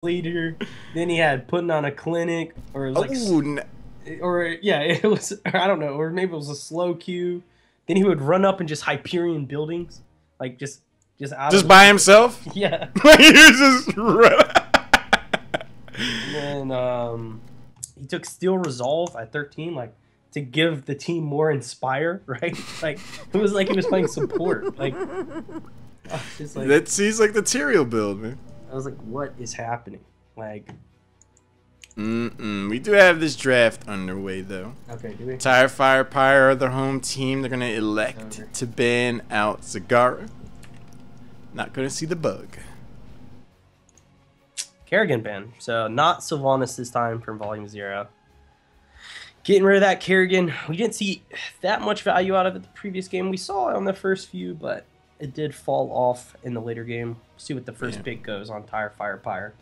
leader. Then he had putting on a clinic, or it was like, or yeah, it was, I don't know, or maybe it was a slow queue. Then he would run up and just Hyperion buildings, like just out just of by himself. Yeah. He was just And then he took Steel Resolve at 13, like to give the team more inspire, right? Like it was like he was playing support, like. Just like, that seems like the Tyrael build, man. I was like, what is happening? Like, we do have this draft underway, though. Okay, do we? TireFirePyre are their home team. They're going to elect to ban out Zagara. Not going to see the bug. Kerrigan ban. So, not Sylvanas this time from VolumeZERO. Getting rid of that Kerrigan. We didn't see that much value out of it the previous game. We saw it on the first few, but it did fall off in the later game. See what the first pick goes on TireFirePyre.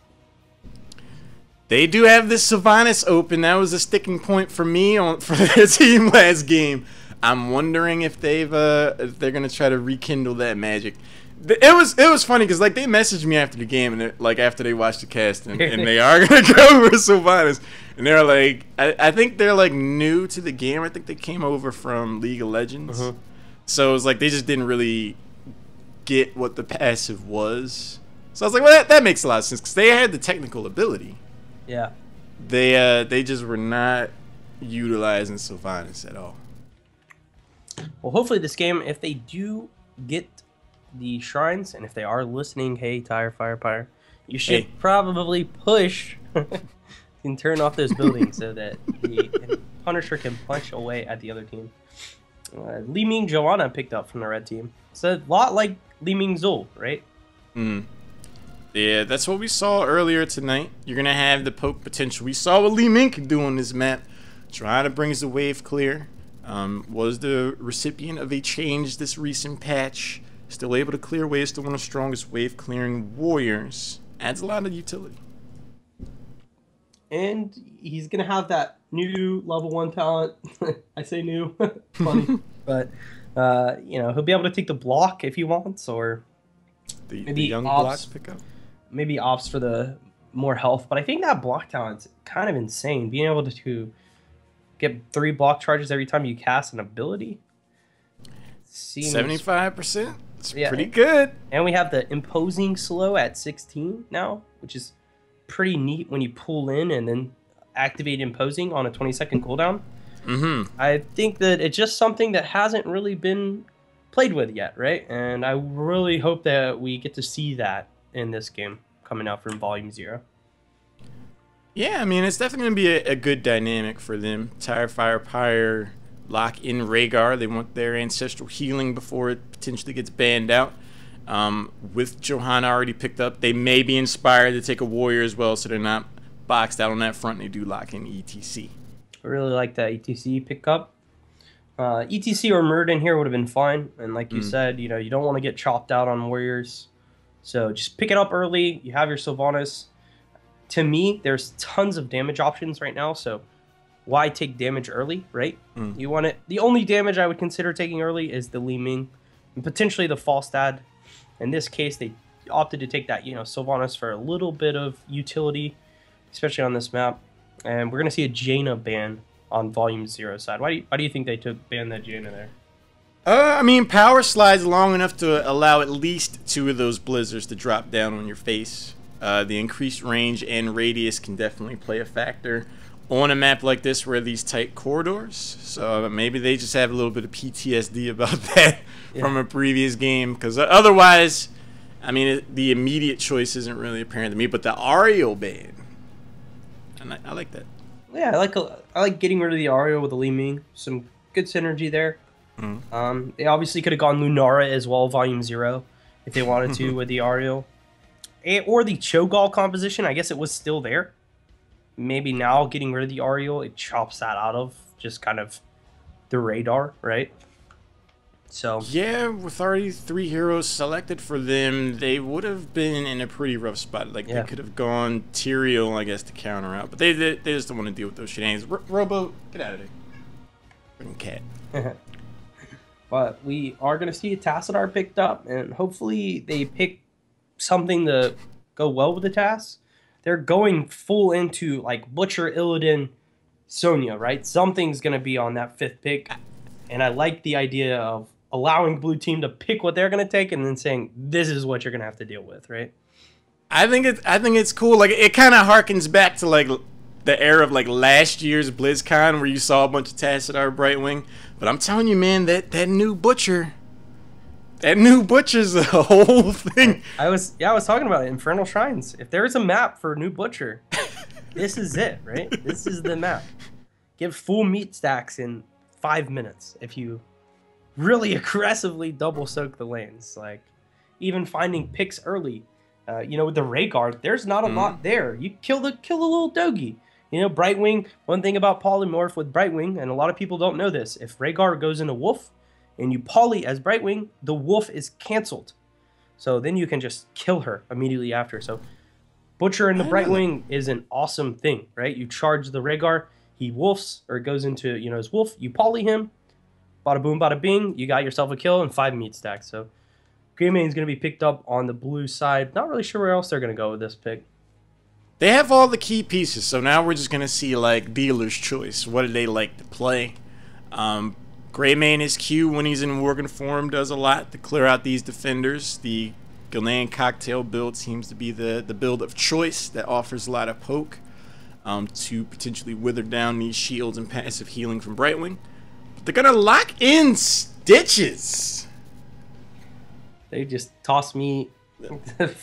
They do have this Sylvanas open. That was a sticking point for me for their team last game. I'm wondering if they're gonna try to rekindle that magic. It was funny because like they messaged me after the game and like after they watched the cast and they are gonna go for Sylvanas and they're like I think they're like new to the game. I think they came over from League of Legends, so it was like they just didn't really get what the passive was. So I was like, well, that makes a lot of sense because they had the technical ability. Yeah. They just were not utilizing Sylvanas at all. Well, hopefully this game, if they do get the shrines, and if they are listening, hey, TireFirePyre, you should probably push and turn off those buildings so that the Punisher can punch away at the other team. Li Ming Joanna picked up from the red team. It's a lot like Li Ming Zul, right? Yeah, that's what we saw earlier tonight. You're going to have the poke potential. We saw what Li Ming could do on this map. Trying to bring the wave clear. Was the recipient of a change this recent patch. Still able to clear waves. Still one of the strongest wave clearing warriors. Adds a lot of utility. And he's going to have that new level 1 talent. I say new. Funny. But, you know, he'll be able to take the block if he wants, or the young block pickup. Maybe ops for the more health. But I think that block talent's kind of insane. Being able to get 3 block charges every time you cast an ability. 75%? It's pretty good. And we have the imposing slow at 16 now, which is pretty neat when you pull in and then activate imposing on a 20-second cooldown. I think that it's just something that hasn't really been played with yet, right? And I really hope that we get to see that in this game coming out from VolumeZERO. Yeah, I mean, it's definitely going to be a good dynamic for them. TireFirePyre lock in Rhaegar. They want their ancestral healing before it potentially gets banned out. With Johanna already picked up, they may be inspired to take a warrior as well, so they're not boxed out on that front. They do lock in ETC. I really like that ETC pickup. ETC or Murden here would have been fine. And like you said, you know, you don't want to get chopped out on warriors. So just pick it up early. You have your Sylvanas. To me, there's tons of damage options right now. So why take damage early, right? You want it. The only damage I would consider taking early is the Li Ming and potentially the Falstad. In this case, they opted to take that, you know, Sylvanas for a little bit of utility, especially on this map. And we're going to see a Jaina ban on VolumeZERO side. Why do you think they banned that Jaina there? I mean, power slides long enough to allow at least 2 of those blizzards to drop down on your face. The increased range and radius can definitely play a factor on a map like this where these tight corridors. So maybe they just have a little bit of PTSD about that from a previous game. Because otherwise, I mean, the immediate choice isn't really apparent to me. But the Ariel ban, and I like that. Yeah, I like getting rid of the Ariel with the Li Ming. Some good synergy there. They obviously could have gone Lunara as well, VolumeZERO, if they wanted to with the Ariel. Or the Cho'Gall composition, I guess it was still there. Maybe now getting rid of the Ariel, it chops that out of just kind of the radar, right? So yeah, with already 3 heroes selected for them, they would have been in a pretty rough spot. Like they could have gone Tyrael, I guess, to counter out, but they just don't want to deal with those shenanigans. Robo, get out of there. Freaking cat. But we are going to see a Tassadar picked up, and hopefully they pick something to go well with the Tass. they're going full into like Butcher, Illidan, Sonya, right? Something's going to be on that 5th pick. And I like the idea of allowing blue team to pick what they're going to take and then saying, this is what you're going to have to deal with, right? I think it's cool. Like, it kind of harkens back to like the era of like last year's BlizzCon where you saw a bunch of Tassadar Brightwing. But I'm telling you, man, that new Butcher's a whole thing. I was talking about it. Infernal Shrines. If there is a map for new Butcher, this is it, right? This is the map. Give full meat stacks in 5 minutes if you really aggressively double soak the lanes. Like, even finding picks early. You know, with the Rhaegar, there's not a lot there. You kill the little doggy. You know, Brightwing, one thing about Polymorph with Brightwing, and a lot of people don't know this, if Rhaegar goes into Wolf and you poly as Brightwing, the Wolf is canceled. So then you can just kill her immediately after. So Butcher and the Brightwing is an awesome thing, right? You charge the Rhaegar, he wolfs, or goes into, you know, his wolf, you poly him, bada boom, bada bing, you got yourself a kill and 5 meat stacks. So Greymane is going to be picked up on the blue side. Not really sure where else they're going to go with this pick. They have all the key pieces, so now we're just going to see, like, dealer's choice. What do they like to play? Greymane is Q when he's in Worgen form, does a lot to clear out these defenders. The Ghanaian cocktail build seems to be the build of choice that offers a lot of poke to potentially wither down these shields and passive healing from Brightwing. But they're going to lock in Stitches. They just tossed me.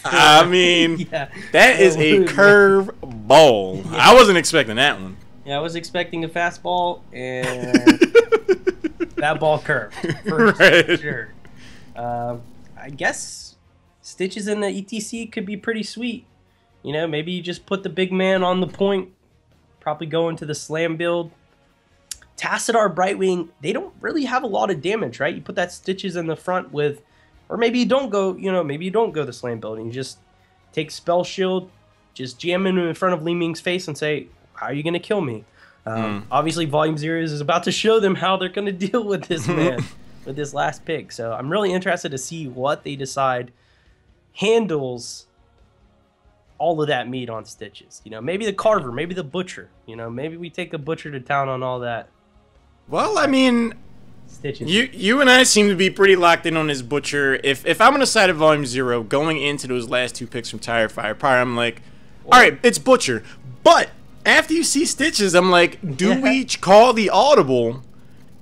I mean, yeah, that is a curve ball. Yeah. I wasn't expecting that one. Yeah, I was expecting a fastball, and that ball curved. Right. Sure. I guess Stitches in the ETC could be pretty sweet. You know, maybe you just put the big man on the point, probably go into the slam build. Tassadar Brightwing, they don't really have a lot of damage, right? You put that Stitches in the front with, or maybe you don't go, you know, maybe you don't go the slam build and you just take Spell Shield, just jam him in front of Li Ming's face and say, how are you going to kill me? Obviously, VolumeZERO is about to show them how they're going to deal with this man, with this last pick. So I'm really interested to see what they decide handles all of that meat on Stitches. You know, maybe the Carver, maybe the Butcher. You know, maybe we take a Butcher to town on all that. Well, I mean, Stitches. You and I seem to be pretty locked in on this Butcher. If I'm on the side of VolumeZERO going into those last 2 picks from TireFirePyre, I'm like, all right, it's Butcher. But after you see Stitches, I'm like, do we call the audible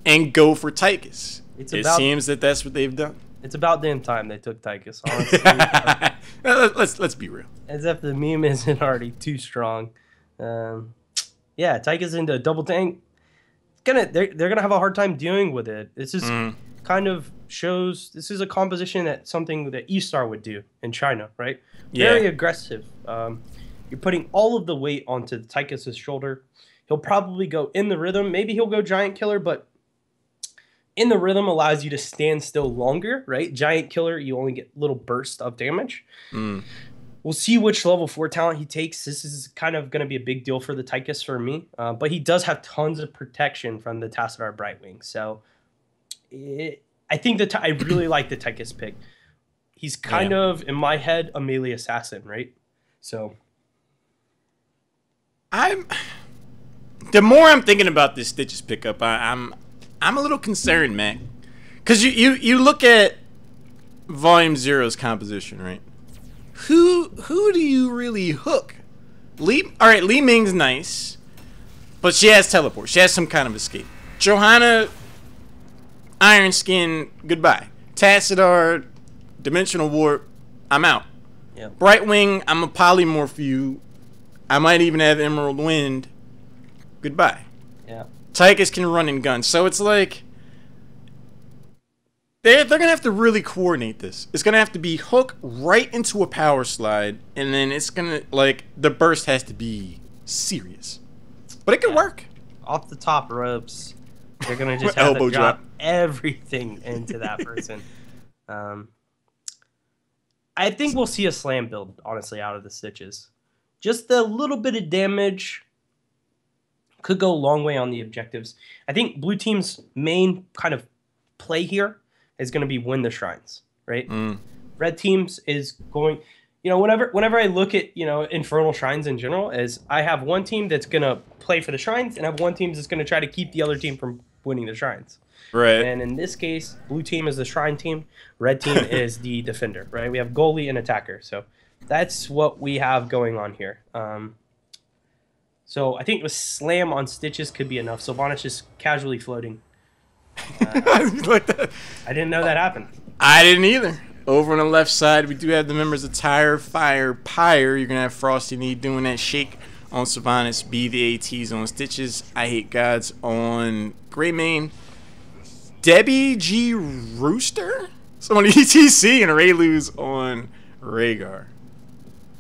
and go for Tychus? It seems that that's what they've done. It's about damn time they took Tychus, honestly. Let's be real. As if the meme isn't already too strong. Yeah, Tychus into double tank. They're gonna have a hard time dealing with it. This is kind of shows this is a composition that something that E-Star would do in China, right? Yeah. Very aggressive. You're putting all of the weight onto Tychus' shoulder. He'll probably go in the rhythm. Maybe he'll go Giant Killer, but in the rhythm allows you to stand still longer, right? Giant Killer, you only get little bursts of damage. We'll see which level 4 talent he takes. This is kind of going to be a big deal for the Tychus for me. But he does have tons of protection from the Tassadar Brightwing. So I think that I really like the Tychus pick. He's kind of, in my head, a melee assassin, right? So the more I'm thinking about this Stitches pickup, I'm a little concerned, man. Because you look at VolumeZERO's composition, right? Who do you really hook? Alright, Li Ming's nice, but she has teleport. She has some kind of escape. Johanna, Iron Skin, goodbye. Tassadar, Dimensional Warp, I'm out. Yep. Brightwing, I'm a polymorph you. I might even have Emerald Wind. Goodbye. Yeah. Tychus can run and gun, so it's like they're gonna have to really coordinate this. It's gonna have to be hook right into a power slide, and then it's gonna like the burst has to be serious, but it could work. Off the top ropes, they're gonna just have to drop everything into that person. I think we'll see a slam build, honestly, out of the Stitches. Just a little bit of damage could go a long way on the objectives. I think blue team's main kind of play here is going to be win the shrines, right? Red team's is going, you know, whenever I look at, you know, Infernal Shrines in general, is I have one team that's gonna play for the shrines, and I have one team that's gonna try to keep the other team from winning the shrines. Right. And in this case, blue team is the shrine team, red team is the defender, right? We have goalie and attacker, so that's what we have going on here. So I think the slam on Stitches could be enough. Sylvanas just casually floating. Like that. I didn't know that happened. I didn't either. Over on the left side, we do have the members of TireFirePyre. You're going to have Frosty Knee doing that shake on Sylvanas, B the ATs on Stitches, I Hate Gods on Greymane, Debbie G Rooster? Someone ETC, and Rayluz on Rhaegar.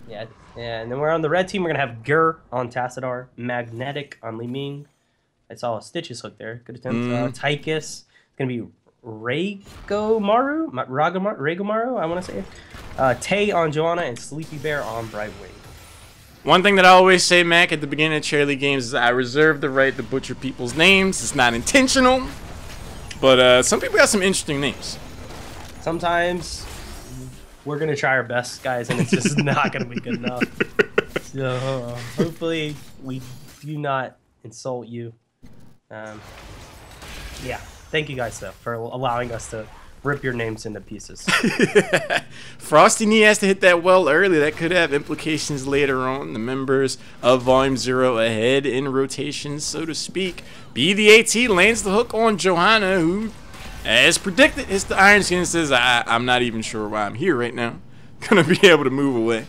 Yeah, and then we're on the red team. We're going to have Gur on Tassadar, Magnetic on Li Ming. I saw a Stitches hook there. Good attempt. Tychus. It's going to be Regomaru, I want to say. Tay on Joanna and Sleepy Bear on Brightwing. One thing that I always say, Mac, at the beginning of Chair League games is I reserve the right to butcher people's names. It's not intentional, but some people got some interesting names. Sometimes we're going to try our best, guys, and it's just not going to be good enough. So hopefully we do not insult you. Yeah. Thank you guys, though, for allowing us to rip your names into pieces. Frosty Knee has to hit that well early. That could have implications later on. The members of VolumeZERO ahead in rotation, so to speak. B the AT lands the hook on Johanna, who, as predicted, hits the Iron Skin and says, I'm not even sure why I'm here right now. Gonna be able to move away.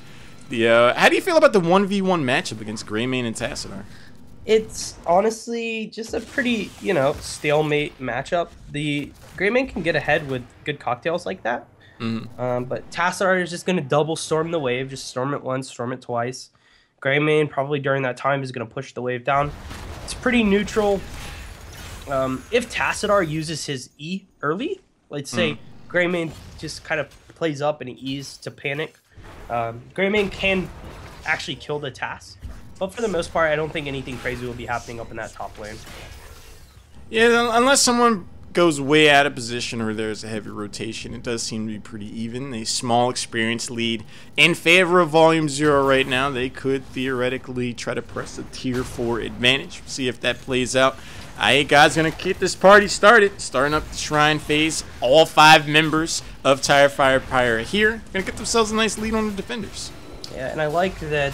How do you feel about the 1v1 matchup against Greymane and Tassadar? It's honestly just a pretty, you know, stalemate matchup. The Greymane can get ahead with good cocktails like that. But Tassadar is just going to double storm the wave. Just storm it once, storm it twice. Greymane probably during that time is going to push the wave down. It's pretty neutral. If Tassadar uses his E early, let's say Greymane just kind of plays up and he E's to panic, Greymane can actually kill the Tass. But for the most part, I don't think anything crazy will be happening up in that top lane. Yeah, unless someone goes way out of position or there's a heavy rotation, it does seem to be pretty even. A small experience lead in favor of VolumeZERO right now. They could theoretically try to press a tier 4 advantage. See if that plays out. I Hate God's going to get this party started. Starting up the Shrine phase. All 5 members of TireFirePyre are here. Going to get themselves a nice lead on the defenders. Yeah, and I like that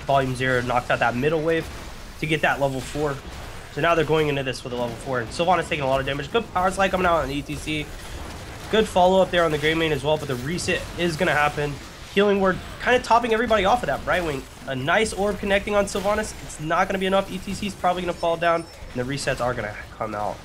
VolumeZERO knocked out that middle wave to get that level 4. So now they're going into this with a level 4. And Sylvanas taking a lot of damage. Good power slide coming out on the ETC. Good follow-up there on the Greymane as well, but the reset is going to happen. Healing Word kind of topping everybody off of that Brightwing. A nice orb connecting on Sylvanas. It's not going to be enough. ETC is probably going to fall down, and the resets are going to come out.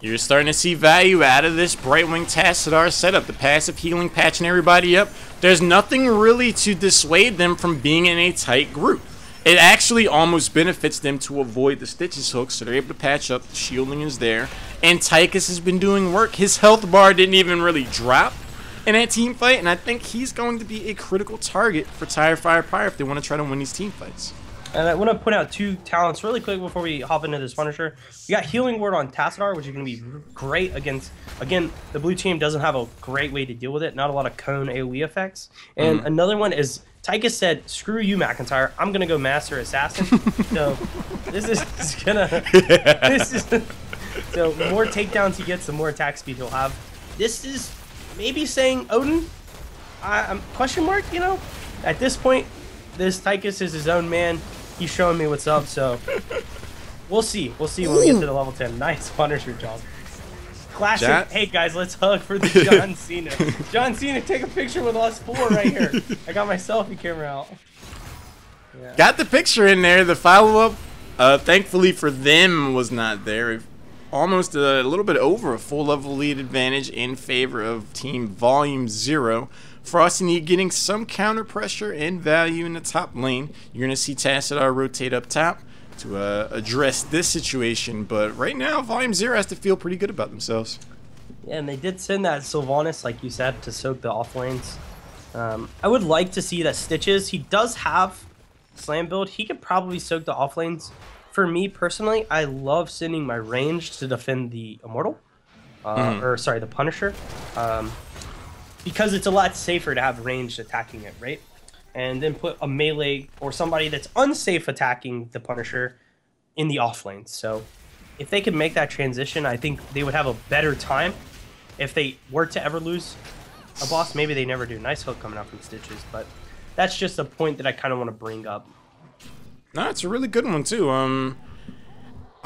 You're starting to see value out of this Brightwing Tassadar setup. The passive healing patching everybody up. There's nothing really to dissuade them from being in a tight group. It actually almost benefits them to avoid the Stitches hook, so they're able to patch up. The shielding is there. And Tychus has been doing work. His health bar didn't even really drop in that team fight, and I think he's going to be a critical target for TireFirePyre if they want to try to win these team fights. And I want to point out 2 talents really quick before we hop into this Punisher. We got Healing Word on Tassadar, which is going to be great against... Again, the blue team doesn't have a great way to deal with it. Not a lot of cone AoE effects. And another one is... Tychus said, screw you, McIntyre. I'm going to go Master Assassin. So, this is going to... So, the more takedowns he gets, the more attack speed he'll have. This is maybe saying Odin? Question mark, you know? At this point, this Tychus is his own man. He's showing me what's up, so we'll see. We'll see when we get to the level 10. Nice Punisher job. Classic. Hey, guys, let's hug for the John Cena. John Cena, take a picture with us 4 right here. I got my selfie camera out. Yeah. Got the picture in there. The follow-up, thankfully for them, was not there. Almost a little bit over a full level lead advantage in favor of Team VolumeZERO. Frosty Knee getting some counter pressure and value in the top lane. You're going to see Tassadar rotate up top to address this situation, but right now VolumeZERO has to feel pretty good about themselves. Yeah, and they did send that Sylvanas, like you said, to soak the off lanes. I would like to see that Stitches, he does have slam build. He could probably soak the off lanes. For me personally, I love sending my range to defend the Immortal, or sorry, the Punisher. because it's a lot safer to have ranged attacking it, right? And then put a melee or somebody that's unsafe attacking the Punisher in the off lanes. So if they could make that transition, I think they would have a better time. If they were to ever lose a boss, maybe they never do. Nice hook coming out from Stitches, but that's just a point that I kind of want to bring up. No, it's a really good one too.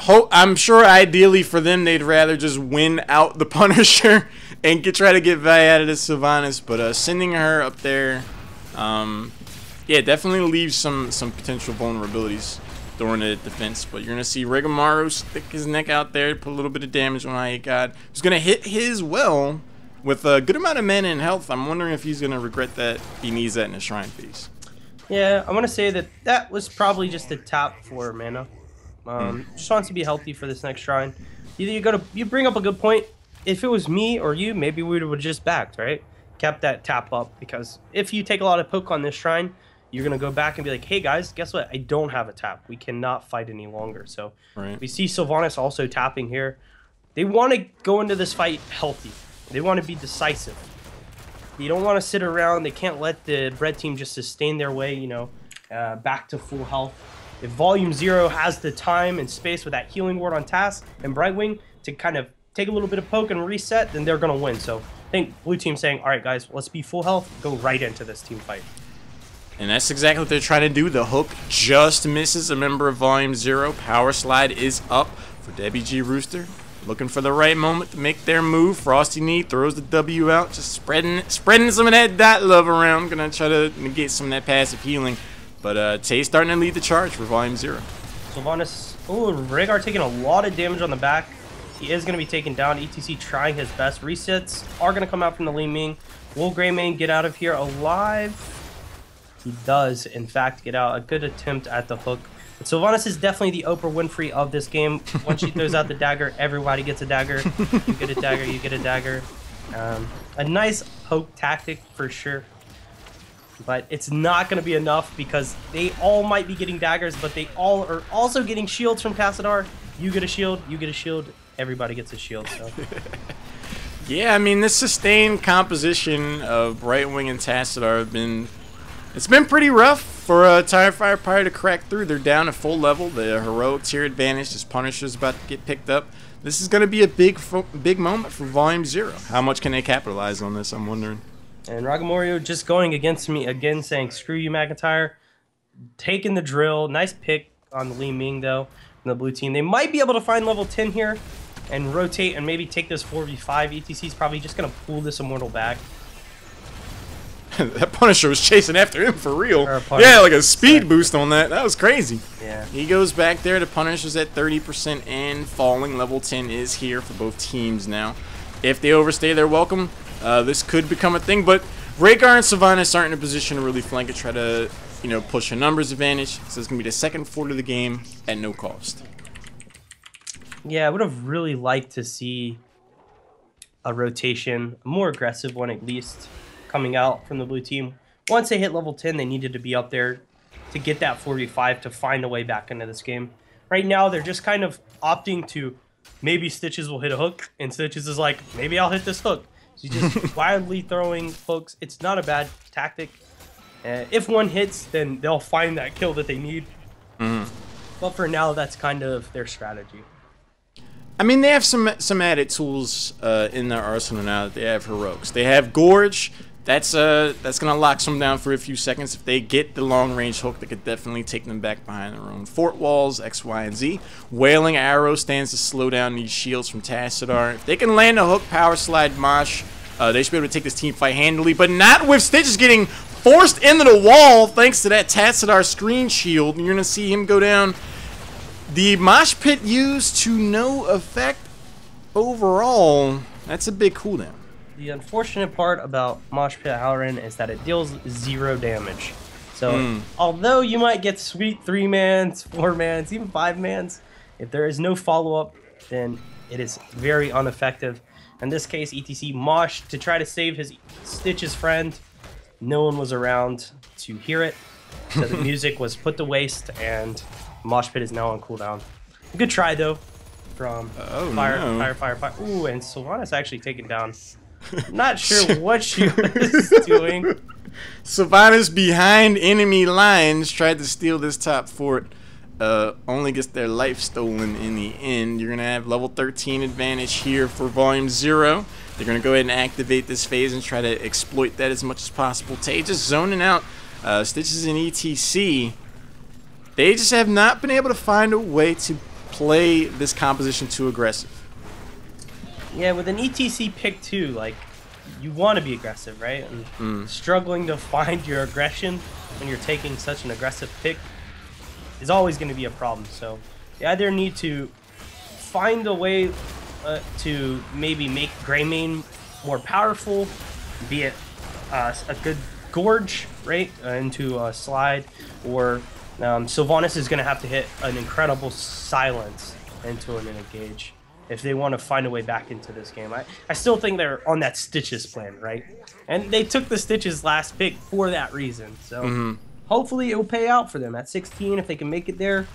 I'm sure ideally for them they'd rather just win out the Punisher and try to get value out of the Sylvanas, but sending her up there, yeah, definitely leaves some potential vulnerabilities during the defense. But you're gonna see Regamaru stick his neck out there, put a little bit of damage on IEGod. He's gonna hit his well with a good amount of mana and health. I'm wondering if he's gonna regret that he needs that in the shrine phase. Yeah, I want to say that was probably just a tap for mana. Just wants to be healthy for this next shrine. Either you bring up a good point. If it was me or you, maybe we would have just backed, right? Kept that tap up, because if you take a lot of poke on this shrine, you're gonna go back and be like, hey guys, guess what? I don't have a tap. We cannot fight any longer. So we see Sylvanas also tapping here. They want to go into this fight healthy. They want to be decisive. You don't want to sit around. They can't let the Bread team just sustain their way, you know, back to full health. If VolumeZERO has the time and space with that healing ward on task and Brightwing to kind of take a little bit of poke and reset, then they're going to win. So I think blue team saying, all right, guys, let's be full health, go right into this team fight. And that's exactly what they're trying to do. The hook just misses a member of VolumeZERO. Power slide is up for Debbie G Rooster. Looking for the right moment to make their move. Frosty Knee throws the W out, just spreading some of that dot love around. Gonna try to negate some of that passive healing. But Tay's starting to lead the charge for VolumeZERO. Sylvanas, oh, Rhaegar taking a lot of damage on the back. He is going to be taken down. ETC trying his best. Resets are going to come out from the Li Ming. Will Greymane get out of here alive? He does, in fact, get out. A good attempt at the hook. But Sylvanas is definitely the Oprah Winfrey of this game. Once she throws out the dagger, everybody gets a dagger. You get a dagger, you get a dagger. A nice poke tactic for sure. But it's not going to be enough because they all might be getting daggers, but they all are also getting shields from Tassadar. You get a shield, you get a shield, everybody gets a shield. So. Yeah, I mean, this sustained composition of Brightwing and Tassadar it's been pretty rough for TireFirePyre to crack through. They're down at full level. The heroic tier advantage, this Punisher's about to get picked up. This is going to be a big moment for VolumeZERO. How much can they capitalize on this, I'm wondering. And Ragamorio just going against me again, saying, screw you, McIntyre. Taking the drill. Nice pick on the Li Ming, though, from the blue team. They might be able to find level 10 here and rotate and maybe take this 4v5. ETC's probably just going to pull this Immortal back. That Punisher was chasing after him for real. Yeah, like a speed boost on that. That was crazy. Yeah. He goes back there. The Punisher's at 30% and falling. Level 10 is here for both teams now. If they overstay their welcome, this could become a thing. But Rhaegar and Sylvanas aren't in a position to really flank it, try to, you know, push a numbers advantage. So it's going to be the second fort of the game at no cost. Yeah, I would have really liked to see a rotation, a more aggressive one at least, coming out from the blue team. Once they hit level 10, they needed to be up there to get that 4v5 to find a way back into this game. Right now, they're just kind of opting to maybe Stitches will hit a hook, and Stitches is like, maybe I'll hit this hook. So he's just wildly throwing hooks. It's not a bad tactic. If one hits, then they'll find that kill that they need. But for now, that's kind of their strategy. I mean, they have some added tools in their arsenal now that they have heroics. They have Gorge. That's gonna lock some down for a few seconds. If they get the long range hook, they could definitely take them back behind their own fort walls. X, Y, and Z. Wailing Arrow stands to slow down these shields from Tassadar. If they can land a hook, power slide Mosh, they should be able to take this team fight handily. But not with Stitches getting forced into the wall thanks to that Tassadar screen shield. And you're gonna see him go down. The mosh pit used to no effect overall. That's a big cooldown. The unfortunate part about Mosh Pit Halloran is that it deals 0 damage. So, although you might get sweet 3-mans, 4-mans, even 5-mans, if there is no follow-up, then it is very ineffective. In this case, ETC Mosh to try to save his Stitch's friend. No one was around to hear it, so the music was put to waste, and Mosh Pit is now on cooldown. Good try, though, from TireFirePyre. Ooh, and Sylvanas actually taken down Not sure what she was doing. Sylvanas behind enemy lines tried to steal this top fort. Only gets their life stolen in the end. You're going to have level 13 advantage here for VolumeZERO. They're going to go ahead and activate this phase and try to exploit that as much as possible. Tay just zoning out. Stitches and ETC. They just have not been able to find a way to play this composition too aggressive. Yeah, with an ETC pick too, like, you want to be aggressive, right? And struggling to find your aggression when you're taking such an aggressive pick is always going to be a problem. So you either need to find a way to maybe make Greymane more powerful, be it a good gorge, right, into a slide, or Sylvanas is going to have to hit an incredible silence into an engage if they want to find a way back into this game. I still think they're on that Stitches plan, right? And they took the Stitches last pick for that reason. So hopefully it will pay out for them at 16 if they can make it there.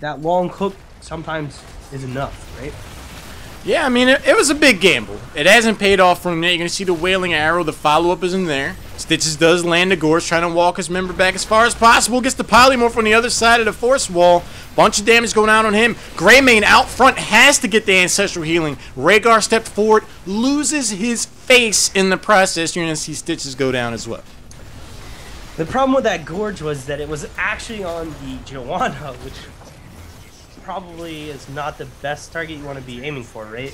That long hook sometimes is enough, right? Yeah, I mean, it was a big gamble. It hasn't paid off from yet. You're going to see the Wailing Arrow. The follow-up isn't there. Stitches does land a Gorge, trying to walk his member back as far as possible. Gets the Polymorph on the other side of the Force Wall. Bunch of damage going out on him. Greymane out front has to get the Ancestral Healing. Rhaegar stepped forward, loses his face in the process. You're going to see Stitches go down as well. The problem with that Gorge was that it was actually on the Johanna, which probably is not the best target you want to be aiming for, right?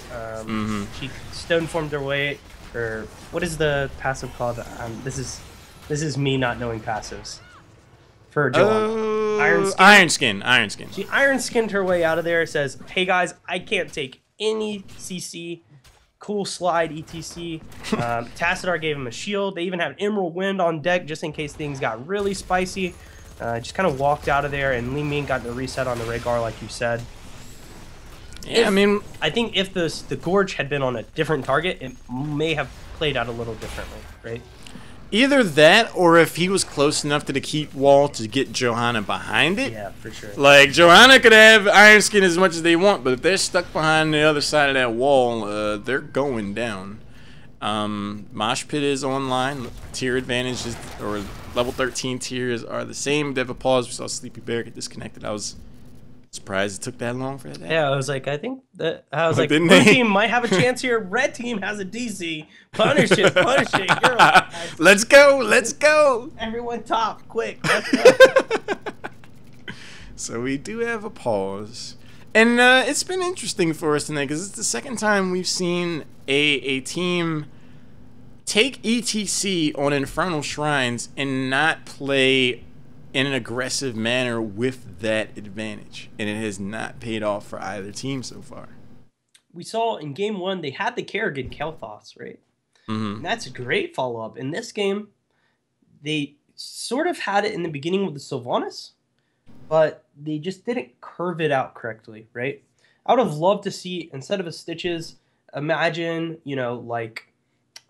She stone formed her way, or what is the passive called? This is me not knowing passives for Johanna. Iron Skin. She iron skinned her way out of there. Says, "Hey guys, I can't take any CC. Cool slide, etc." Tassadar gave him a shield. They even had Emerald Wind on deck just in case things got really spicy. Just kind of walked out of there, and Li Ming got the reset on the Rhaegar, like you said. Yeah, I think if the Gorge had been on a different target, it may have played out a little differently, right? Either that, or if he was close enough to the keep wall to get Johanna behind it. Yeah, for sure. Like, Johanna could have Iron Skin as much as they want, but if they're stuck behind the other side of that wall, they're going down. Mosh Pit is online. Tier advantages, or level 13 tiers, are the same. Dev pause. We saw Sleepy Bear get disconnected. I was surprised it took that long for that. Yeah, I was like, blue team might have a chance here. Red team has a DC. Punish it. You're like, let's go. Everyone top, quick. Let's go. So we do have a pause. And it's been interesting for us tonight because it's the second time we've seen a team take ETC on Infernal Shrines and not play in an aggressive manner with that advantage. And it has not paid off for either team so far. We saw in game 1, they had the Kerrigan Kel'Thas, right? And that's a great follow-up. In this game, they sort of had it in the beginning with the Sylvanas, but they just didn't curve it out correctly, right? I would have loved to see, instead of a Stitches, imagine, like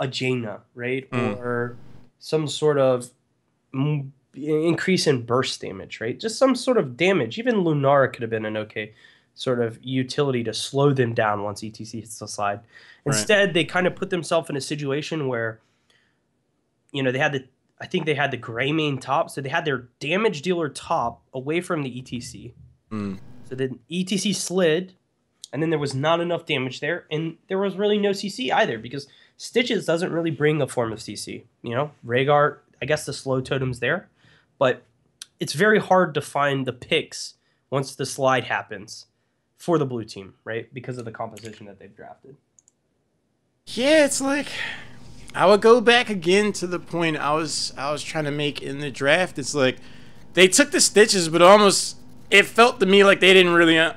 a Jaina, right? Or some sort of increase in burst damage, right? Just some sort of damage. Even Lunara could have been an okay sort of utility to slow them down once ETC hits the slide. Instead, they kind of put themselves in a situation where, I think they had the Greymane top, so they had their damage dealer top away from the ETC. So then ETC slid, and then there was not enough damage there, and there was really no CC either, because Stitches doesn't really bring a form of CC. Rhaegar, I guess the slow totem's there, but it's very hard to find the picks once the slide happens for the blue team, right? Because of the composition that they've drafted. Yeah, it's like, I would go back again to the point I was trying to make in the draft. It's like they took the Stitches, but it felt to me like they didn't really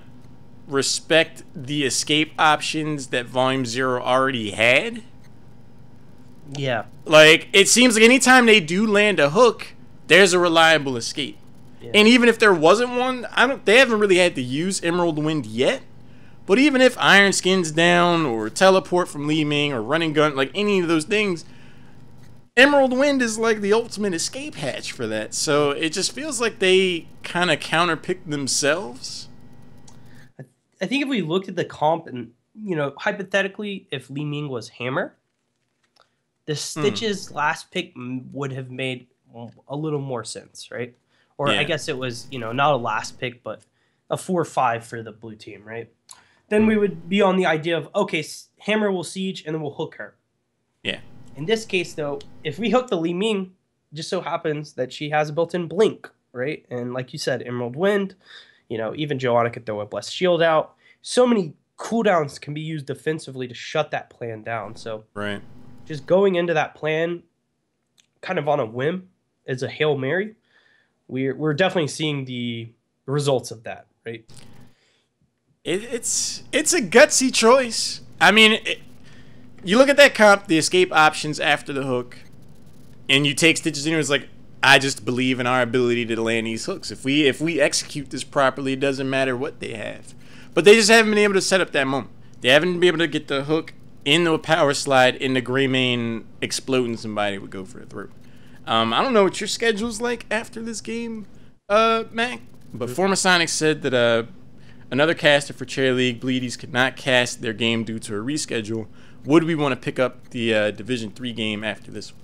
respect the escape options that VolumeZERO already had. Yeah. Like, it seems like anytime they do land a hook, there's a reliable escape. Yeah. And even if there wasn't one, they haven't really had to use Emerald Wind yet. But even if Iron Skin's down, or teleport from Li Ming, or running gun, like any of those things, Emerald Wind is like the ultimate escape hatch for that. So it just feels like they kind of counterpicked themselves. I think if we looked at the comp and, hypothetically, if Li Ming was Hammer, the Stitch's last pick would have made a little more sense, right? Or I guess it was, not a last pick, but a 4-5 for the blue team, right? Then we would be on the idea of, okay, Hammer will siege and then we'll hook her. Yeah. In this case, though, if we hook the Li Ming, just so happens that she has a built-in blink, right? And like you said, Emerald Wind, even Joanna could throw a Blessed Shield out. So many cooldowns can be used defensively to shut that plan down. So just going into that plan kind of on a whim as a Hail Mary, we're definitely seeing the results of that, right? It's a gutsy choice. I mean, you look at that comp, the escape options after the hook, and you take Stitches in, it's like, I just believe in our ability to land these hooks. If we execute this properly, it doesn't matter what they have. But they just haven't been able to set up that moment. They haven't been able to get the hook into a power slide in the gray main exploding somebody would go for a throw. I don't know what your schedule's like after this game, Mac, but Former Sonic said that another caster for Chair League, Bleedies, could not cast their game due to a reschedule. Would we want to pick up the Division 3 game after this one?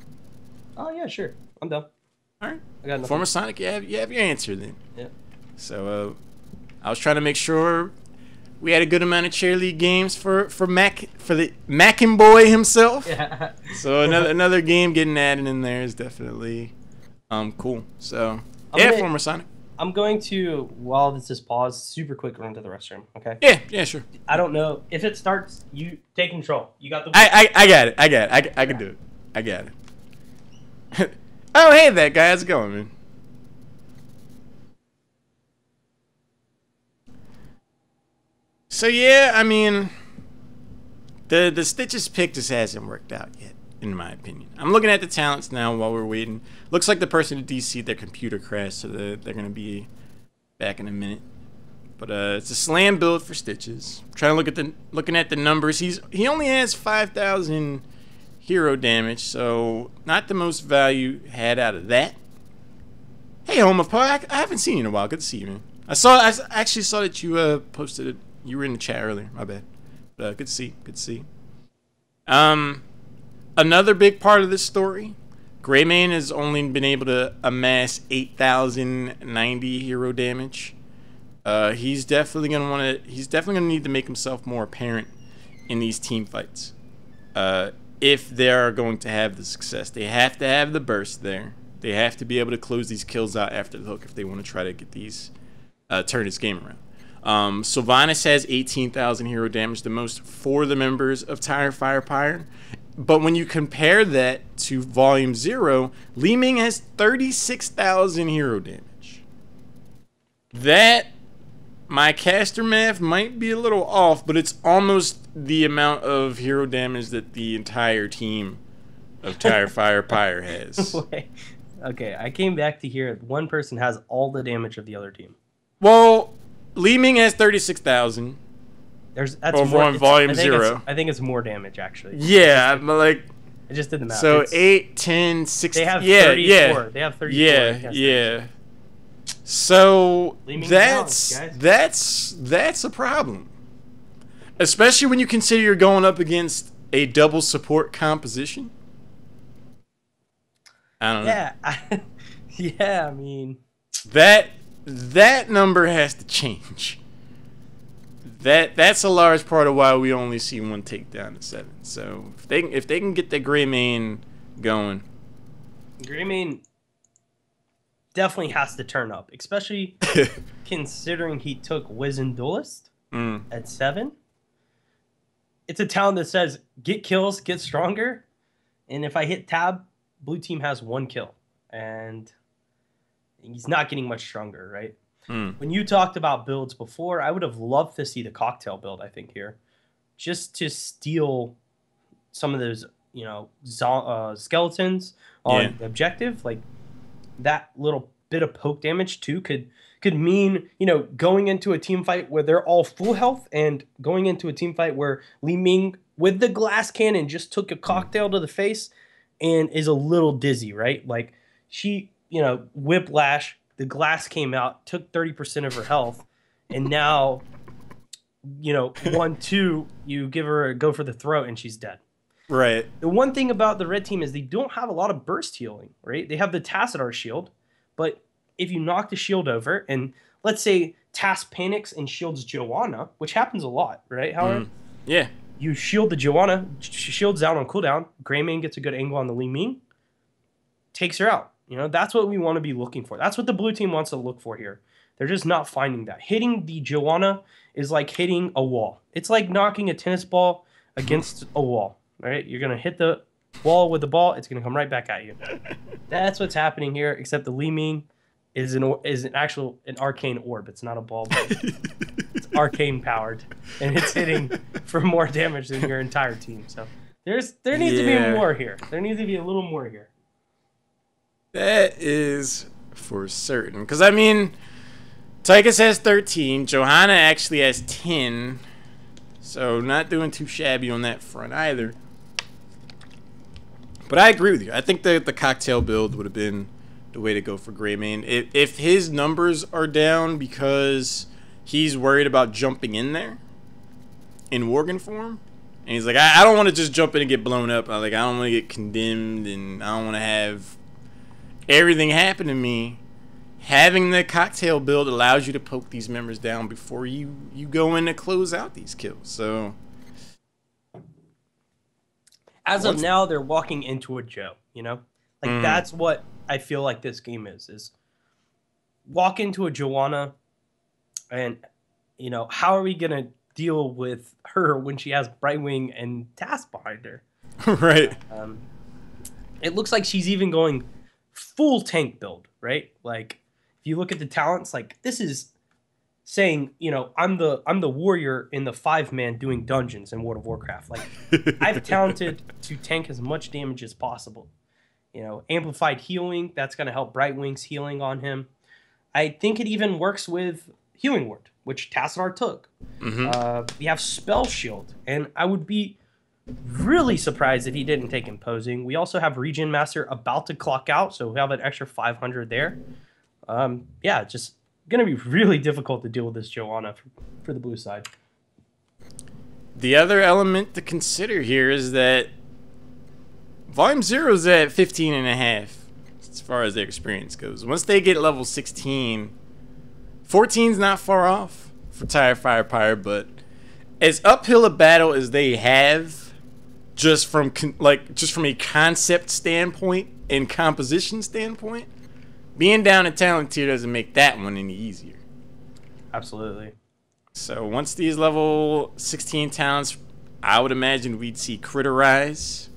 Oh, yeah, sure. I'm done. All right. I got Former Sonic, you have your answer then. Yeah. So I was trying to make sure we had a good amount of Chair League games for the Mackin boy himself. Yeah. So another game getting added in there is definitely cool. So Former Sonic. I'm going to, while this is paused, super quick run to the restroom. Okay. Yeah, sure. I don't know if it starts. You take control. You got the. I got it. I can do it. I got it. Oh, hey, that guy. How's it going, man? So yeah, I mean, the Stitches pick just hasn't worked out yet, in my opinion. I'm looking at the talents now while we're waiting. Looks like the person at DC, their computer crashed, so they're gonna be back in a minute. But it's a slam build for Stitches. Trying to looking at the numbers. He only has 5,000 hero damage, so not the most value had out of that. Hey, Homopar, I haven't seen you in a while. Good to see you, man. I actually saw that you posted it. You were in the chat earlier. My bad. Good to see. Good to see. Another big part of this story, Greymane has only been able to amass 8,090 hero damage. He's definitely gonna need to make himself more apparent in these team fights. If they are going to have the success, they have to have the burst there. They have to be able to close these kills out after the hook if they want to try to get these turn this game around. Sylvanas has 18,000 hero damage, the most for the members of TireFirePyre. But when you compare that to VolumeZERO, Li Ming has 36,000 hero damage. That, my caster math might be a little off, but it's almost the amount of hero damage that the entire team of TireFirePyre has. Wait. Okay, I came back to hear one person has all the damage of the other team. Well, Li Ming has 36,000. That's over on VolumeZERO. I think it's more damage, actually. Yeah, but like... I just did the math. So 8, 10, 16... They have 34. Yeah. They have 34. Yeah. So that's a problem. Especially when you consider you're going up against a double support composition. I don't know. Yeah, I mean... That number has to change. That's a large part of why we only see one takedown at 7. So if they can get the Greymane going, Greymane definitely has to turn up, especially considering he took Wizened Duelist at 7. It's a talent that says get kills, get stronger, and if I hit tab, blue team has 1 kill, and he's not getting much stronger, right? When you talked about builds before, I would have loved to see the cocktail build, I think, here. Just to steal some of those, skeletons on the objective. Like, that little bit of poke damage, too, could mean, going into a team fight where they're all full health and going into a team fight where Li Ming, with the glass cannon, just took a cocktail to the face and is a little dizzy, right? Like, she... whiplash, the glass came out, took 30% of her health, and now, 1-2, you give her a go for the throat, and she's dead. Right. The one thing about the red team is they don't have a lot of burst healing, right? They have the Tassadar shield, but if you knock the shield over, and let's say Tass panics and shields Joanna, which happens a lot, right, Howard? Yeah. You shield the Joanna, shields down on cooldown, Greymane gets a good angle on the Li Ming, takes her out. You know, that's what we want to be looking for. That's what the blue team wants to look for here. They're just not finding that. Hitting the Joanna is like hitting a wall. It's like knocking a tennis ball against a wall, right? You're going to hit the wall with the ball. It's going to come right back at you. That's what's happening here, except the Li Ming is an arcane orb. It's not a ball. It's arcane powered, and it's hitting for more damage than your entire team. So there needs to be more here. There needs to be a little more here. That is for certain. Because, I mean, Tychus has 13. Johanna actually has 10. So not doing too shabby on that front either. But I agree with you. I think the cocktail build would have been the way to go for Greymane. If his numbers are down because he's worried about jumping in there in Worgen form, and he's like, I don't want to just jump in and get blown up. I don't want to get condemned, and I don't want to have everything happen to me. Having the cocktail build allows you to poke these members down before you go in to close out these kills. So as of now, they're walking into a Joe, you know? Like, that's what I feel like this game is walk into a Joanna, and, you know, how are we going to deal with her when she has Brightwing and Tass behind her? Right. It looks like she's even going full tank build, right? Like, if you look at the talents, like, this is saying, you know, I'm the warrior in the 5-man doing dungeons in World of Warcraft. Like, I've talented to tank as much damage as possible. You know, amplified healing, that's going to help Brightwing's healing on him. I think it even works with Healing Word, which Tassadar took. We have Spell Shield, and I would be really surprised if he didn't take Imposing. We also have Regen Master about to clock out, so we have an extra 500 there. Yeah, just going to be really difficult to deal with this Joanna for the blue side. The other element to consider here is that VolumeZERO is at 15.5 as far as their experience goes. Once they get level 16, 14's not far off for TireFirePyre, but as uphill a battle as they have, just from a concept standpoint and composition standpoint, being down in talent tier doesn't make that one any easier. Absolutely. So once these level 16 talents, I would imagine we'd see Critterize.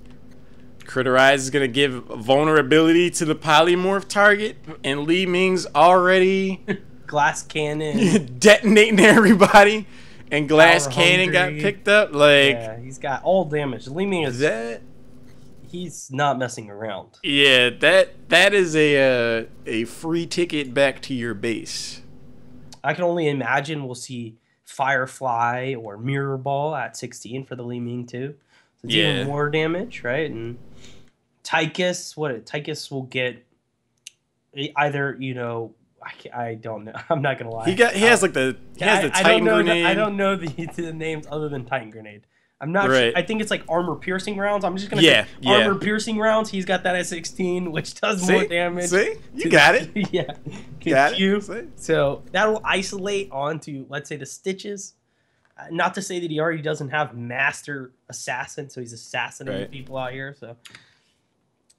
Critterize is going to give vulnerability to the polymorph target, and Li Ming's already Glass Cannon detonating everybody, and Glass Cannon got picked up. Like, yeah, he's got all damage. Li Ming he's not messing around. Yeah, that is a free ticket back to your base. I can only imagine we'll see Firefly or Mirror Ball at 16 for the Li Ming too. So it's even more damage, right? And Tychus will get either, you know, I don't know. I'm not gonna lie. He has the Titan Grenade. I don't know the names other than Titan Grenade. I'm not sure. I think it's like armor piercing rounds. I'm just gonna say armor piercing rounds. He's got that at 16, which does more damage. See, you got it. Yeah, got it. So that will isolate onto, let's say, the Stitches. Not to say that he already doesn't have Master Assassin, so he's assassinating people out here. So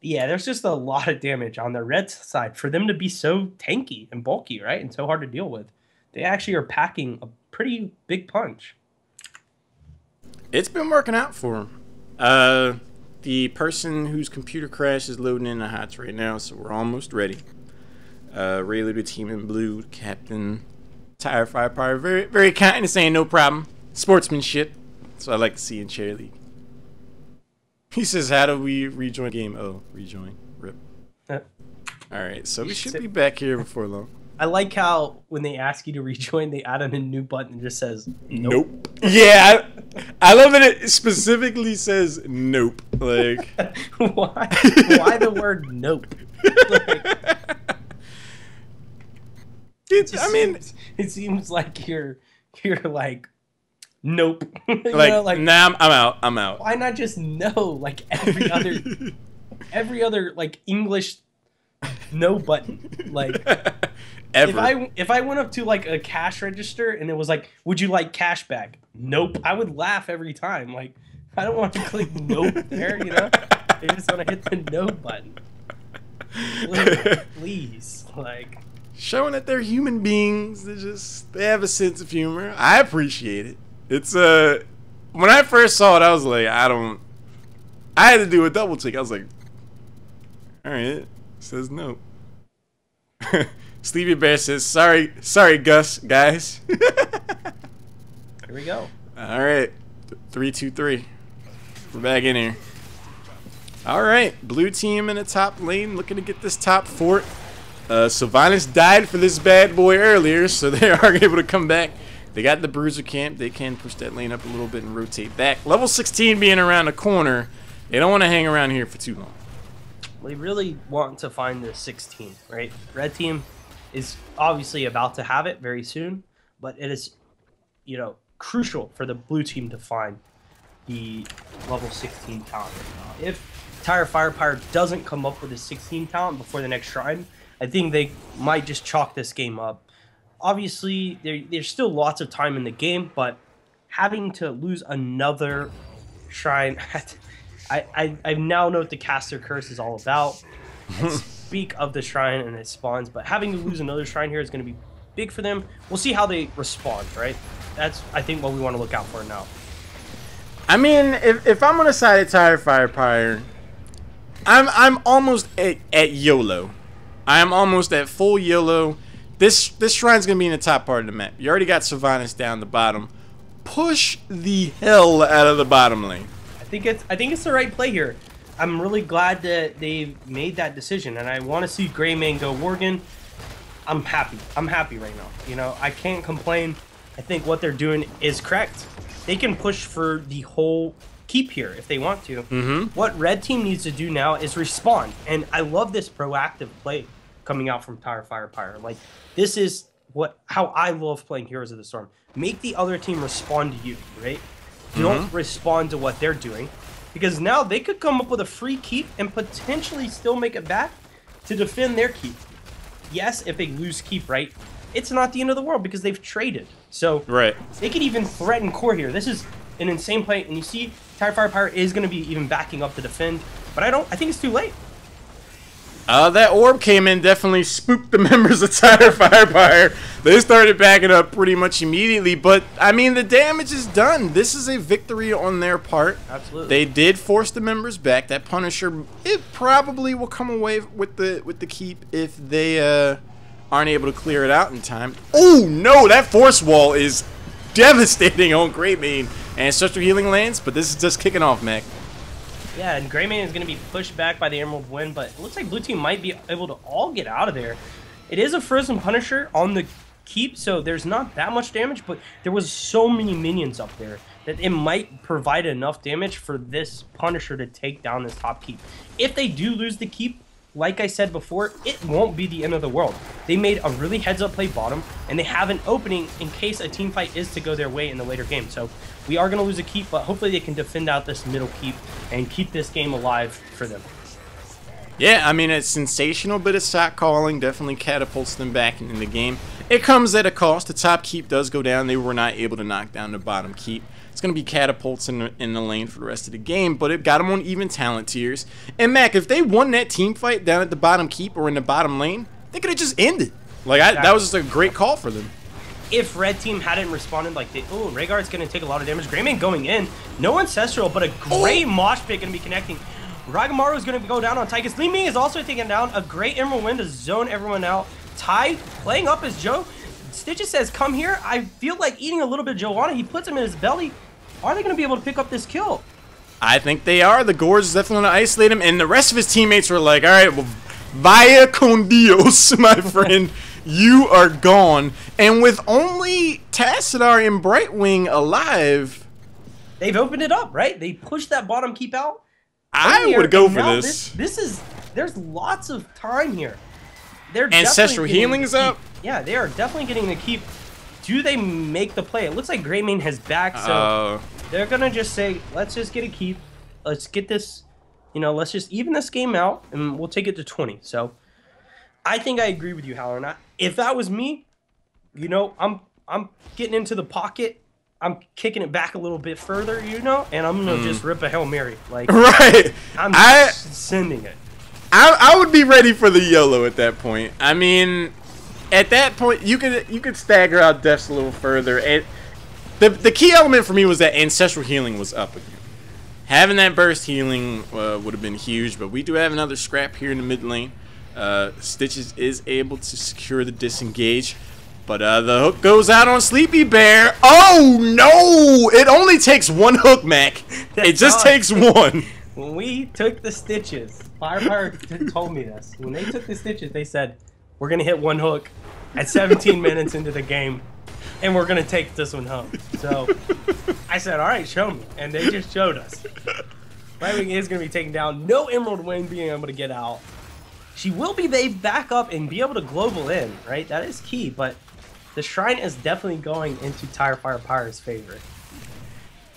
yeah, there's just a lot of damage on the red side for them to be so tanky and bulky, right, and so hard to deal with. They actually are packing a pretty big punch. It's been working out for him. The person whose computer crash is loading in the HOTS right now, so we're almost ready. Rayleigh, the team in blue, Captain TireFirePyre, very, very kind of saying no problem. Sportsmanship. That's what I like to see in Cherry League. He says, how do we rejoin game? Oh, rejoin. Rip. Alright, so we should be back here before long. I like how when they ask you to rejoin, they add in a new button that just says nope. Yeah, I love that it specifically says nope. Like, why? Why the word nope? Like, it seems like you're like Nope. Like, nah, I'm out. I'm out. Why not just no? Like every other like English no button. Like Ever. if I went up to like a cash register and it was like, would you like cash back? Nope. I would laugh every time. Like, I don't want to click nope there, you know? I just want to hit the no button. Please. Like, showing that they're human beings. They have a sense of humor. I appreciate it. It's when I first saw it, I was like, I had to do a double check. I was like, all right, it says no. Sleepy Bear says, sorry, Gus, guys. Here we go. All right, 3-2-3. We're back in here. All right, blue team in the top lane, looking to get this top fort. Sylvanas died for this bad boy earlier, so they are able to come back. They got the bruiser camp. They can push that lane up a little bit and rotate back. Level 16 being around the corner. They don't want to hang around here for too long. They really want to find the 16, right? Red team is obviously about to have it very soon, but it is, you know, crucial for the blue team to find the level 16 talent. If TireFirePyre doesn't come up with a 16 talent before the next shrine, I think they might just chalk this game up. Obviously, there's still lots of time in the game, but having to lose another shrine, I now know what the caster curse is all about. I speak of the shrine and its spawns, but having to lose another shrine here is going to be big for them. We'll see how they respond, right? That's, I think, what we want to look out for now. I mean, if I'm on the side of TireFirePyre, I'm almost at YOLO. I'm almost at full YOLO. This shrine's gonna be in the top part of the map. You already got Sylvanas down the bottom. Push the hell out of the bottom lane. I think it's the right play here. I'm really glad that they made that decision, and I want to see Greymane go Worgen. I'm happy. I'm happy right now. You know, I can't complain. I think what they're doing is correct. They can push for the whole keep here if they want to. What red team needs to do now is respond, and I love this proactive play coming out from TireFirePyre. Like, this is how I love playing Heroes of the Storm. Make the other team respond to you, right? Don't respond to what they're doing, because now they could come up with a free keep and potentially still make it back to defend their keep. Yes, if they lose keep, right, it's not the end of the world because they've traded. So they could even threaten core here. This is an insane play, and you see TireFirePyre is going to be even backing up to defend, but I think it's too late. That orb came in, definitely spooked the members of TireFirePyre. They started backing up pretty much immediately, but I mean, the damage is done. This is a victory on their part. Absolutely. They did force the members back. That Punisher, it probably will come away with the keep if they aren't able to clear it out in time. Oh no, that force wall is devastating on Greymane, and Ancestral Healing lands, but this is just kicking off, Mac. Yeah, and Greymane is going to be pushed back by the Emerald Wind, but it looks like blue team might be able to all get out of there. It is a Frozen Punisher on the keep, so there's not that much damage, but there was so many minions up there that it might provide enough damage for this Punisher to take down this top keep. If they do lose the keep, like I said before, it won't be the end of the world. They made a really heads-up play bottom, and they have an opening in case a team fight is to go their way in the later game. So we are going to lose a keep, but hopefully they can defend out this middle keep and keep this game alive for them. Yeah, I mean, a sensational bit of shot calling definitely catapults them back in the game. It comes at a cost. The top keep does go down. They were not able to knock down the bottom keep. It's going to be catapults in the lane for the rest of the game, but it got them on even talent tiers. And Mac, if they won that team fight down at the bottom keep or in the bottom lane, they could have just ended. Like, that was just a great call for them. If red team hadn't responded like they, oh, Rhaegar's going to take a lot of damage. Greymane going in. No Ancestral, but a great mosh pit going to be connecting. Ragamaru is going to go down on Tychus. Li Ming is also taken down. A great Emerald Wind to zone everyone out. Ty playing up as Joe. Stitches says, come here. I feel like eating a little bit of Joanna. He puts him in his belly. Are they going to be able to pick up this kill? I think they are. The Gorge is definitely going to isolate him. And the rest of his teammates were like, all right, well, vaya con Dios, my friend. You are gone. And with only Tassadar and Brightwing alive, they've opened it up, right? They pushed that bottom keep out. I would go for this. There's lots of time here. They're Ancestral Healing's up. Yeah, they are definitely getting the keep. do they make the play? It looks like Greymane has back, so they're gonna just say, let's just get a keep. Let's get this, you know, let's just even this game out, and we'll take it to 20. So I think I agree with you, Howler. If that was me, you know, I'm getting into the pocket. I'm kicking it back a little bit further, you know, and I'm gonna just rip a Hail Mary. Like, right. I'm just sending it. I would be ready for the YOLO at that point. I mean, at that point, you could stagger out deaths a little further. And the key element for me was that Ancestral Healing was up again. Having that burst healing would have been huge, but we do have another scrap here in the mid lane. Stitches is able to secure the disengage. But the hook goes out on Sleepy Bear. Oh, no! It only takes one hook, Mac. It just takes one. When we took the Stitches, TireFirePyre told me this. When they took the Stitches, they said, we're going to hit one hook at 17 minutes into the game, and we're going to take this one home. So I said, all right, show me. And they just showed us. Lightwing is going to be taken down. No Emerald Wing being able to get out. She will be back up and be able to global in, right? That is key, but the Shrine is definitely going into TireFirePyre's favor.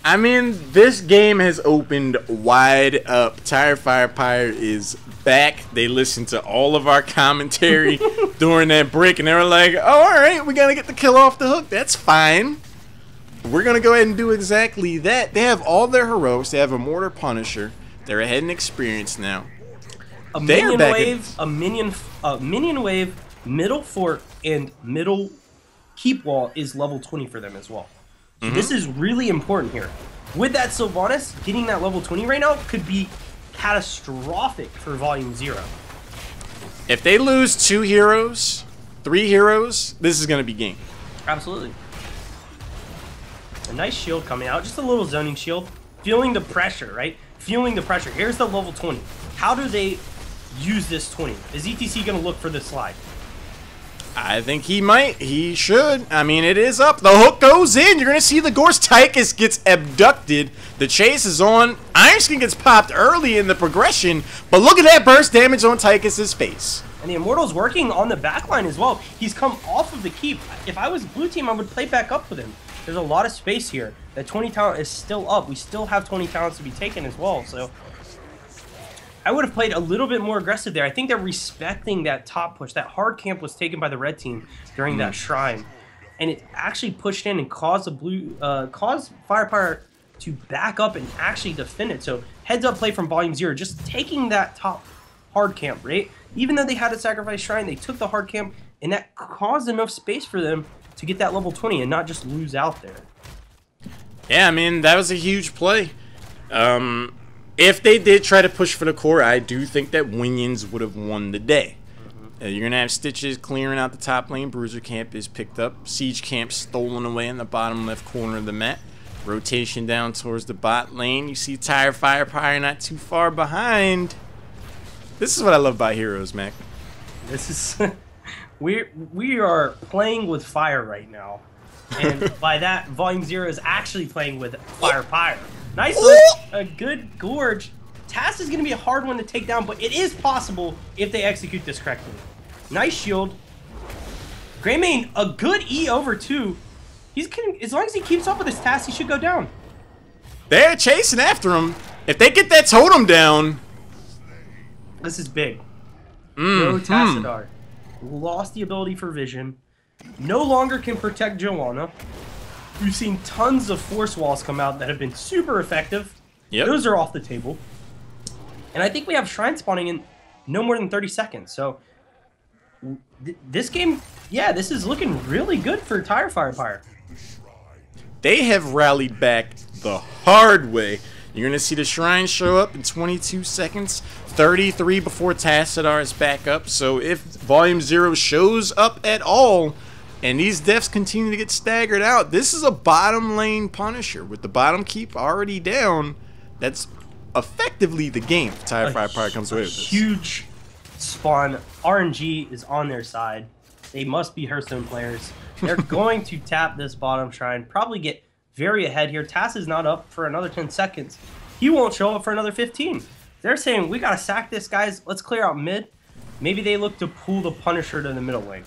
I mean, this game has opened wide up. TireFirePyre is back. They listened to all of our commentary during that break, and they were like, oh, all right, we got to get the kill off the hook. That's fine. We're going to go ahead and do exactly that. They have all their heroics. They have a Mortar Punisher. They're ahead in experience now. A minion wave, a minion wave, middle fort, and middle keep wall is level 20 for them as well. So this is really important here. With that Sylvanas, getting that level 20 right now could be catastrophic for VolumeZERO. If they lose 2 heroes, 3 heroes, this is going to be game. Absolutely. A nice shield coming out, just a little zoning shield. Feeling the pressure, right? Feeling the pressure. Here's the level 20. How do they use this 20? Is ETC going to look for this slide? I think he might. He should. I mean, it is up. The hook goes in. You're going to see the Gorse Tychus gets abducted. The chase is on. Iron Skin gets popped early in the progression, but look at that burst damage on Tychus's face. And the Immortal's working on the backline as well. He's come off of the keep. If I was blue team, I would play back up with him. There's a lot of space here. That 20 talent is still up. We still have 20 talents to be taken as well, so I would have played a little bit more aggressive there. I think they're respecting that top push. That hard camp was taken by the red team during that shrine, and it actually pushed in and caused caused FirePyre to back up and actually defend it. So heads up play from VolumeZERO, just taking that top hard camp, right? Even though they had a sacrifice shrine, they took the hard camp, and that caused enough space for them to get that level 20 and not just lose out there. Yeah, I mean, that was a huge play. If they did try to push for the core, I do think that Winions would have won the day. You're going to have Stitches clearing out the top lane. Bruiser Camp is picked up. Siege Camp stolen away in the bottom left corner of the map. Rotation down towards the bot lane. You see TireFirePyre not too far behind. This is what I love about heroes, Mac. This is... we are playing with fire right now. And by that, VolumeZERO is actually playing with FirePyre. Nice look, a good gorge. Tass is going to be a hard one to take down, but it is possible if they execute this correctly. Nice shield. Greymane, a good E over 2. He's kidding. As long as he keeps up with his Tass, he should go down. They're chasing after him. If they get that totem down. This is big. No Tassadar. Lost the ability for vision. No longer can protect Joanna. We've seen tons of force walls come out that have been super effective. Yep. Those are off the table. And I think we have Shrine spawning in no more than 30 seconds. So this game, yeah, this is looking really good for TireFirePyre. They have rallied back the hard way. You're going to see the Shrine show up in 22 seconds. 33 before Tassadar is back up. So if VolumeZERO shows up at all, and these deaths continue to get staggered out, this is a bottom lane Punisher. With the bottom keep already down, that's effectively the game if TireFirePyre comes away with this. Huge spawn. RNG is on their side. They must be Hearthstone players. They're going to tap this bottom shrine, probably get very ahead here. Tass is not up for another 10 seconds. He won't show up for another 15. They're saying, we got to sack this, guys. Let's clear out mid. Maybe they look to pull the Punisher to the middle lane.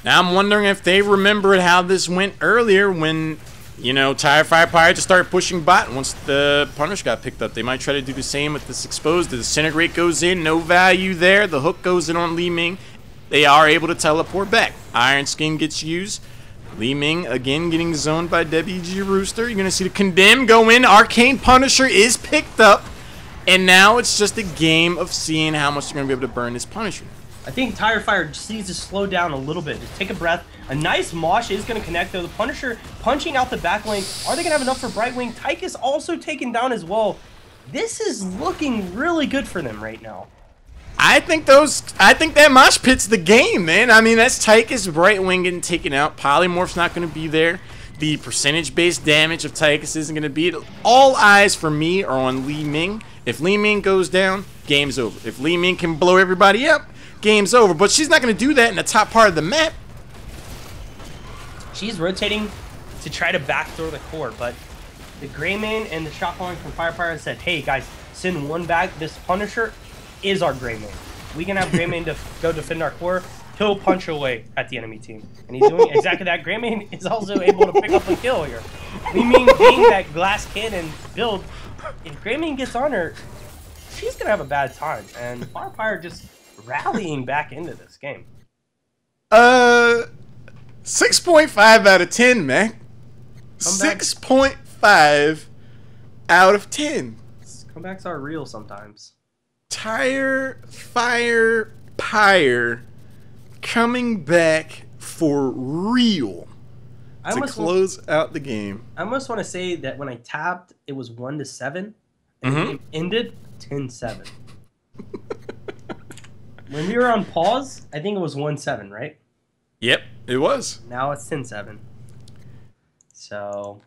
Now I'm wondering if they remembered how this went earlier when, you know, TireFirePyre just started pushing bot once the punish got picked up. They might try to do the same with this exposed. The disintegrate goes in, no value there. The hook goes in on Li Ming. They are able to teleport back. Iron Skin gets used. Li Ming again getting zoned by WG Rooster. You're gonna see the condemn go in. Arcane Punisher is picked up. And now it's just a game of seeing how much they're gonna be able to burn this Punisher. I think TireFire just needs to slow down a little bit. Just take a breath. A nice mosh is going to connect, though. The Punisher punching out the back lane. Are they going to have enough for Brightwing? Tyke is also taken down as well. This is looking really good for them right now. I think that mosh pit's the game, man. I mean, that's Tychus, Brightwing getting taken out. Polymorph's not going to be there. The percentage-based damage of Tychus isn't going to be it. All eyes for me are on Li Ming. If Li Ming goes down, game's over. If Li Ming can blow everybody up, game's over. But she's not going to do that in the top part of the map. She's rotating to try to backdoor the core, but the Greymane and the shot calling from TireFirePyre said, hey guys, send one back. This Punisher is our Greymane. We can have Greymane to go defend our core. He'll punch away at the enemy team. And he's doing exactly that. Greymane is also able to pick up a kill here. Li Ming being that glass cannon build, if Greymane gets on her, she's going to have a bad time. And TireFirePyre just rallying back into this game. 6.5 out of 10, man. 6.5 out of 10. Comebacks are real sometimes. TireFirePyre coming back for real to close out the game. I almost want to say that when I tapped, it was 1-7, and the game ended 10-7. When we were on pause, I think it was 1-7, right? Yep, it was. Now it's 10-7. So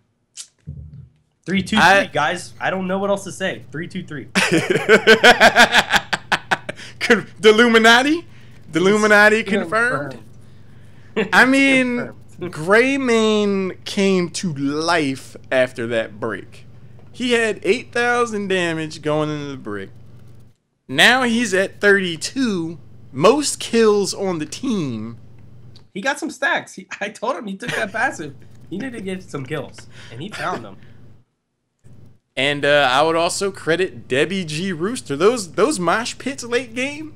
3-2-3, guys. I don't know what else to say. 3-2-3. The Illuminati? The Illuminati confirmed? I mean, Greymane came to life after that break. He had 8,000 damage going into the break. Now he's at 32. Most kills on the team. He got some stacks. I told him he took that passive. He needed to get some kills, and he found them. And I would also credit Debbie G. Rooster. Those mosh pits late game,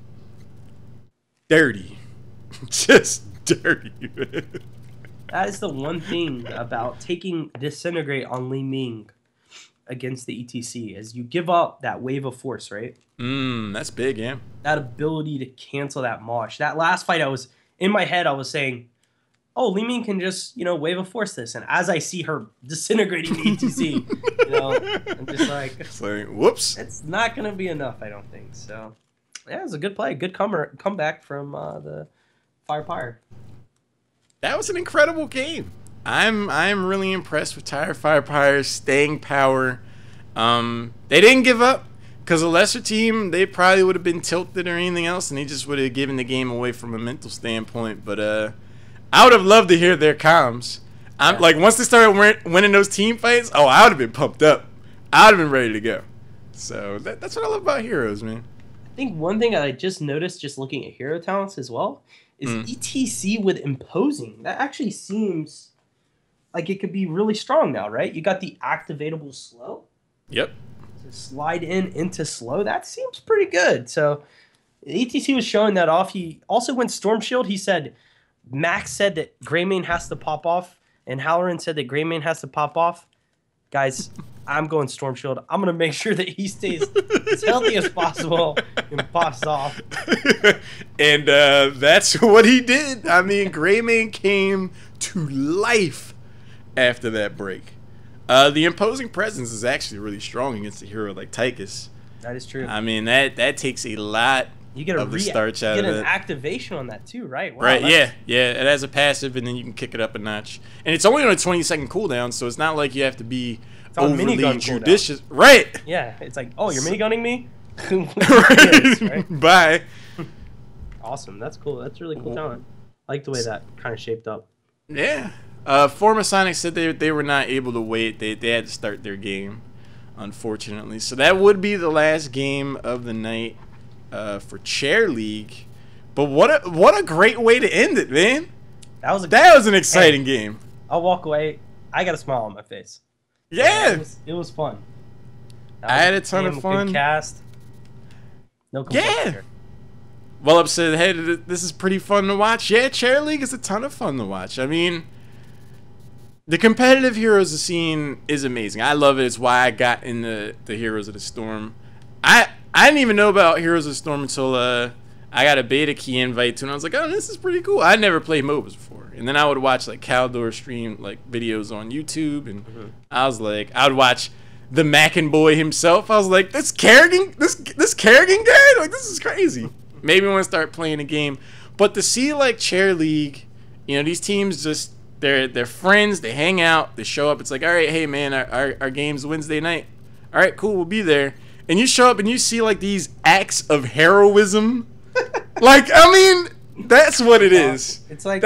dirty. Just dirty. That is the one thing about taking Disintegrate on Li Ming against the ETC, is you give up that wave of force, right? That's big, yeah. That ability to cancel that mosh. That last fight, in my head, I was saying, oh, Li Ming can just, wave of force this. And as I see her disintegrating the ETC, I'm just like, it's like, whoops. It's not going to be enough, I don't think. So, yeah, it was a good play. Good comeback from the TireFirePyre. That was an incredible game. I'm really impressed with TireFirePyre's staying power. They didn't give up, because a lesser team, they probably would have been tilted or anything else, and they just would have given the game away from a mental standpoint. But I would have loved to hear their comms. Like, once they started winning those team fights, I would have been pumped up. I would have been ready to go. So that's what I love about heroes, man. I think one thing I just noticed just looking at hero talents as well is ETC with imposing. That actually seems like it could be really strong now, right? You got the activatable slow. Yep. To slide into slow. That seems pretty good. So ETC was showing that off. He also went Storm Shield. He said, Max said that Greymane has to pop off, and Halloran said that Greymane has to pop off. Guys, I'm going Storm Shield. I'm going to make sure that he stays as healthy as possible and pops off. And that's what he did. I mean, Greymane came to life after that break. The imposing presence is actually really strong against a hero like Tychus. That is true. I mean, that takes a lot of the starch out of it. You get an activation on that too, right? Wow, right, yeah. It has a passive, and then you can kick it up a notch. And it's only on a 20-second cooldown, so it's not like you have to be overly judicious. Right. Yeah, it's like, oh, you're minigunning me? Right? Bye. Awesome. That's cool. That's really cool talent. I like the way that kind of shaped up. Yeah. Former Sonic said they were not able to wait. They had to start their game, unfortunately. So that would be the last game of the night for Chair League. But what a great way to end it, man. That was an exciting game. I'll walk away. I got a smile on my face. Yeah, it was fun. I had a ton of fun. Good cast. No complaints here. Well, up said, hey, this is pretty fun to watch. Yeah, Chair League is a ton of fun to watch. I mean, the competitive Heroes scene is amazing. I love it. It's why I got in the Heroes of the Storm. I didn't even know about Heroes of the Storm until I got a beta key invite to, and I was like, oh, this is pretty cool. I never played MOBAs before, and then I would watch like Caldor stream like videos on YouTube, and I was like, I would watch the Mackin boy himself. I was like, this Kerrigan guy, like this is crazy. Maybe want to start playing a game, but to see like Chair League, you know, these teams just they're friends. They hang out. They show up. It's like, all right, hey man, our game's Wednesday night. All right, cool, we'll be there. And you show up and you see like these acts of heroism. Like, I mean, that's what it is. It's like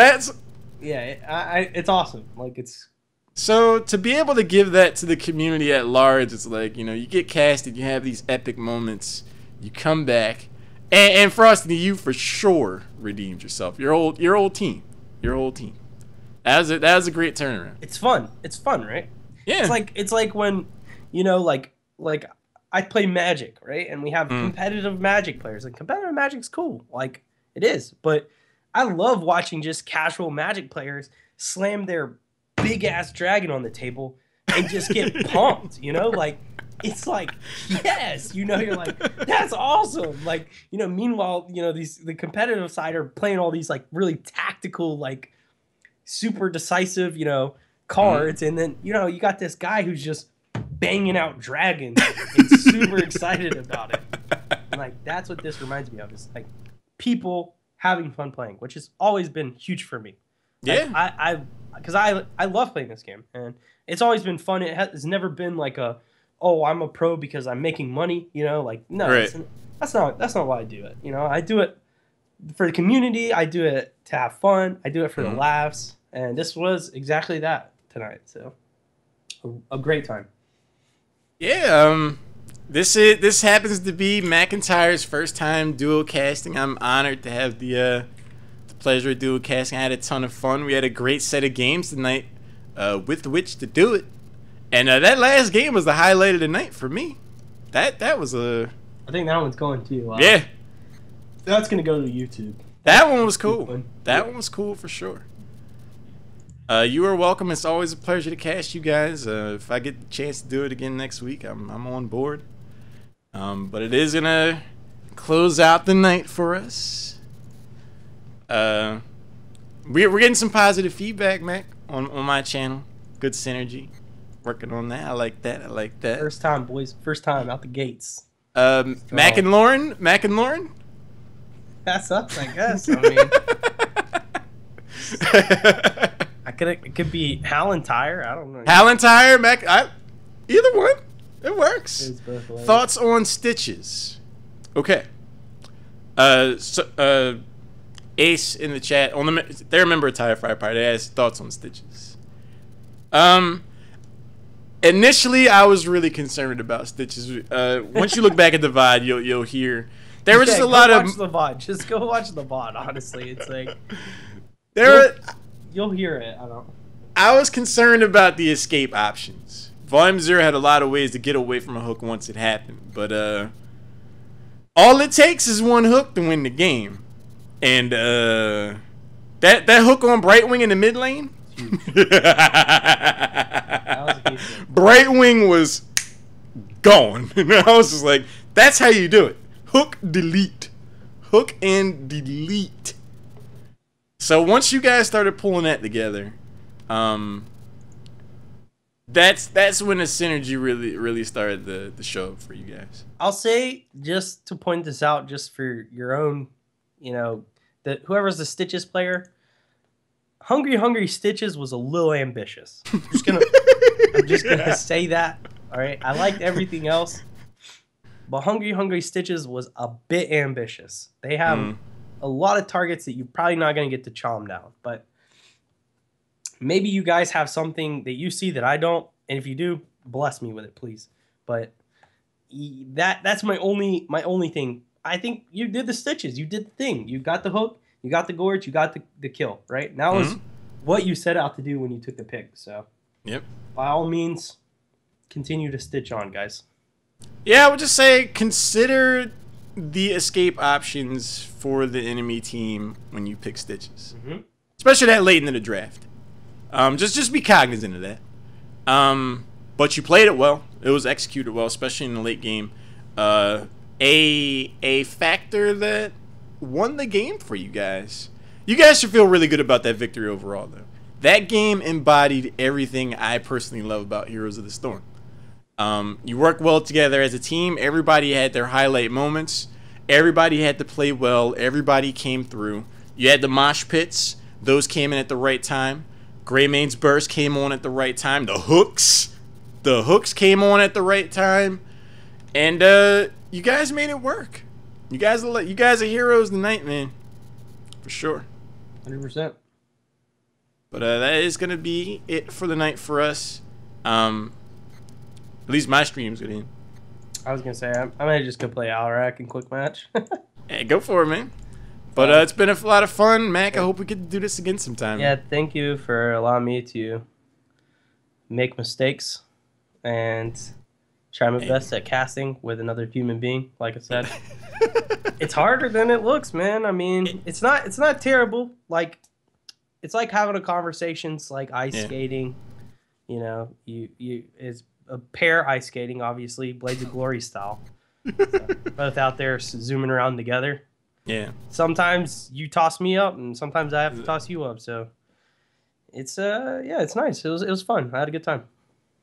it's awesome. Like it's so to be able to give that to the community at large. It's like, you know, you get casted, you have these epic moments, you come back, and Frosty, you for sure redeemed yourself. Your whole team. That was a great turnaround. It's fun. It's fun, right? Yeah. It's like when, you know, like I play Magic, right? And we have competitive Magic players, and competitive Magic's cool. Like it is, but I love watching just casual Magic players slam their big ass dragon on the table and just get pumped, you know? Like it's like, yes, you know, you're like, that's awesome. Like, you know, meanwhile, you know, the competitive side are playing all these like really tactical, like super decisive, you know, cards, and then, you know, you got this guy who's just banging out dragons and super excited about it. And like that's what this reminds me of, is like people having fun playing, which has always been huge for me. Yeah. Like, because I love playing this game, and it's always been fun. It's never been like oh, I'm a pro because I'm making money, you know, like no, right. that's not why I do it. You know, I do it for the community. I do it to have fun. I do it for the laughs, and this was exactly that tonight. So a great time. Yeah, this happens to be McIntyre's first time duo casting. I'm honored to have the pleasure of duo casting. I had a ton of fun. We had a great set of games tonight, with which to do it. And that last game was the highlight of the night for me. That was a. I think that one's going to. Yeah. That's gonna go to YouTube. That one was cool. That one was cool for sure. You are welcome. It's always a pleasure to cast you guys. If I get the chance to do it again next week, I'm on board. But it is gonna close out the night for us. We're getting some positive feedback, Mac, on my channel. Good synergy. Working on that. I like that. First time, boys. First time out the gates. Mac and Lauren. That's us, I guess. I mean, it could be Hal and Tire. I don't know. Hal and Tire, Mac. Either one. It works. It's both ways. Thoughts on Stitches? Okay. Ace in the chat. They're a member of TireFirePyre. They asked thoughts on Stitches. Initially, I was really concerned about Stitches. Once you look back at the VOD, you'll hear there was just a lot of. Watch the VOD. Just go watch the VOD. Honestly, it's like you'll hear it. I was concerned about the escape options. VolumeZERO had a lot of ways to get away from a hook once it happened, but all it takes is one hook to win the game, and that hook on Brightwing in the mid lane. Brightwing was gone. I was just like, that's how you do it. Hook, delete. Hook and delete. So once you guys started pulling that together, that's when the synergy really started to show up for you guys. I'll say, just to point this out, just for your own, you know, that whoever's the Stitches player, Hungry Stitches was a little ambitious. I'm just gonna say that. All right, I liked everything else, but Hungry Stitches was a bit ambitious. They have a lot of targets that you're probably not gonna get to chom down. But maybe you guys have something that you see that I don't, and if you do, bless me with it, please. But that's my only thing. I think you did the Stitches. You did the thing. You got the hook. You got the gorge, you got the kill, right? Now is what you set out to do when you took the pick. So, yep. By all means, continue to stitch on, guys. Yeah, I would just say consider the escape options for the enemy team when you pick stitches, especially that late into the draft. Just be cognizant of that. But you played it well. It was executed well, especially in the late game. A factor that won the game for you guys. You guys should feel really good about that victory overall, though. That game embodied everything I personally love about Heroes of the Storm. You worked well together as a team. Everybody had their highlight moments. Everybody had to play well. Everybody came through. You had the mosh pits. Those came in at the right time. Greymane's Burst came on at the right time. The hooks came on at the right time. And you guys made it work. You guys are heroes tonight, man. For sure. 100%. But that is going to be it for the night for us. At least my stream's going to end. I was going to say, I might just go play Alarak and quick match. Hey, go for it, man. But it's been a lot of fun, Mac. I hope we can do this again sometime. Yeah, thank you for allowing me to make mistakes and try my best at casting with another human being. Like I said, it's harder than it looks, man. I mean, it's not terrible. Like, it's like having a conversation. It's like ice skating. You know, you is a pair ice skating, obviously, Blades of Glory style. So, both out there zooming around together. Yeah. Sometimes you toss me up, and sometimes I have to toss you up. So it's it's nice. It was fun. I had a good time.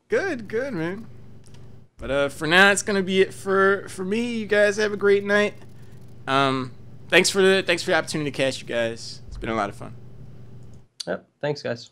Good, man. But for now, it's gonna be it for me. You guys have a great night. Thanks for the opportunity to cast you guys. It's been a lot of fun. Yep. Thanks, guys.